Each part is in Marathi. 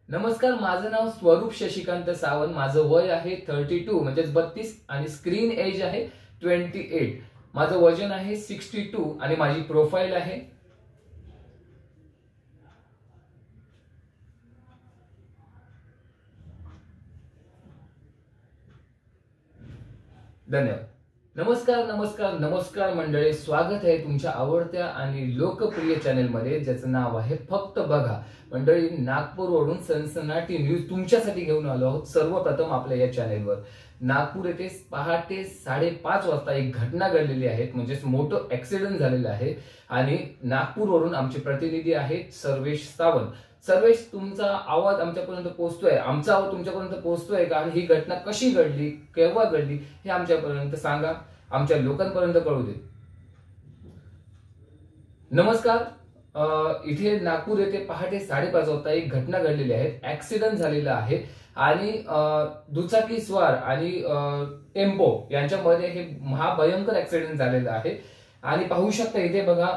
नमस्कार, माझं नाव स्वरूप शशिकांत सावंत. माझं वय आहे 32 म्हणजे 32 आणि स्क्रीन एज आहे 28. माझं वजन आहे 62 आणि माझी प्रोफाईल आहे. धन्यवाद. नमस्कार नमस्कार नमस्कार मंडळी, स्वागत आहे तुमच्या आवडत्या आणि लोकप्रिय चॅनल मध्ये, ज्याचं नाव आहे फक्त बघा. मंडळी, नागपूरवरून सनसनाटी न्यूज तुमच्यासाठी घेऊन आलो आहोत. सर्वप्रथम आपल्या या चॅनेलवर नागपूर येथे पहाटे 5:30 वाजता एक घटना घडलेली आहे, म्हणजेच मोठं ऍक्सिडेंट झालेलं आहे. आणि नागपूरवरून आमचे प्रतिनिधी आहेत सर्वेश सावंत. सर्वेश, तुमचा आवाज आमच्यापर्यंत पोहोचतोय, आमचा आवाज तुमच्यापर्यंत पोहोचतोय का? आणि ही घटना कशी घडली, केव्हा घडली, हे आमच्यापर्यंत सांगा, आमच्या लोकांपर्यंत कळू दे. नमस्कार. इथे नागपूर येथे पहाटे 5:30 वाजता एक घटना घडलेली आहे, ऍक्सिडेंट झालेला आहे. आणि दुचाकी स्वार आणि टेम्पो यांच्यामध्ये हे महाभयंकर ऍक्सिडेंट झालेला आहे. आणि पाहू शकता इथे बघा,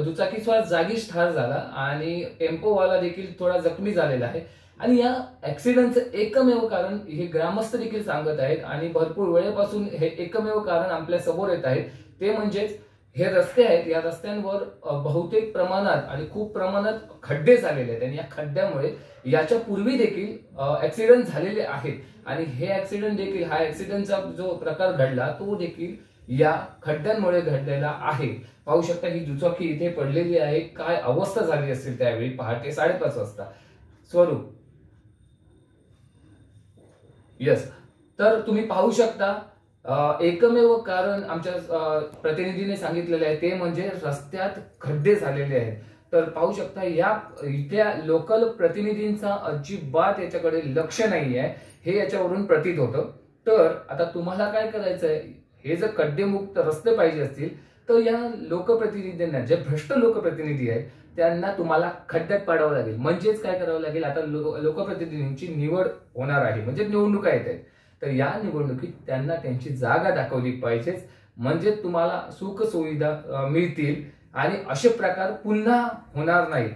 दुचाकी स्वार जागीच ठार झाला आणि टेम्पोवाला देखील थोडा जखमी झालेला आहे. आणि या ऍक्सिडेंटचं एकमेव कारण हे ग्रामस्थ देखील सांगत आहेत आणि भरपूर वेळेपासून हे एकमेव कारण आपल्या समोर येत आहे, ते म्हणजेच हे रस्ते आहेत. या रस्त्यांवर बहुतेक प्रमाणात आणि खूप प्रमाणात खड्डे झालेले आहेत आणि या खड्ड्यामुळे याच्या पूर्वी देखील ऍक्सिडेंट झालेले आहेत. आणि हे ऍक्सिडेंट देखील, हा ऍक्सिडेंटचा जो प्रकार घडला तो देखील या खड्ड्यांमुळे घडलेला आहे. पाहू शकता ही दुचाकी इथे पडलेली आहे. काय अवस्था झाली असेल त्यावेळी पहाटे 5:30 वाजता. स्वरूप, यस. तर तुम्ही पाहू शकता एकमेव कारण आमच्या प्रतिनिधीने सांगितलेले आहे, ते म्हणजे रस्त्यात खड्डे झालेले आहेत. तर पाहू शकता या इथल्या लोकल प्रतिनिधींचा अजिबात याच्याकडे लक्ष नाही आहे, हे याच्यावरून प्रतीत होतं. तर आता तुम्हाला काय करायचं आहे, हे जर खड्डेमुक्त रस्ते पाहिजे असतील तर या लोकप्रतिनिधींना, जे भ्रष्ट लोकप्रतिनिधी आहेत, त्यांना तुम्हाला खड्ड्यात पाडावं लागेल. म्हणजेच काय करावं लागेल, आता लोकप्रतिनिधींची निवड होणार आहे, म्हणजे निवडणुका येत आहेत. तर या निवडणुकीत त्यांना त्यांची जागा दाखवली पाहिजेच, म्हणजे तुम्हाला सुख सुविधा मिळतील आणि असे प्रकार पुन्हा होणार नाही.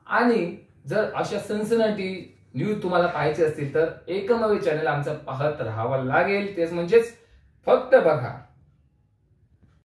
आणि जर अशा सनसनाटी न्यूज तुम्हाला पाहायची असतील तर एकमेव चॅनल आमचा पाहत राहावं लागेल, तेच म्हणजेच फक्त बघा.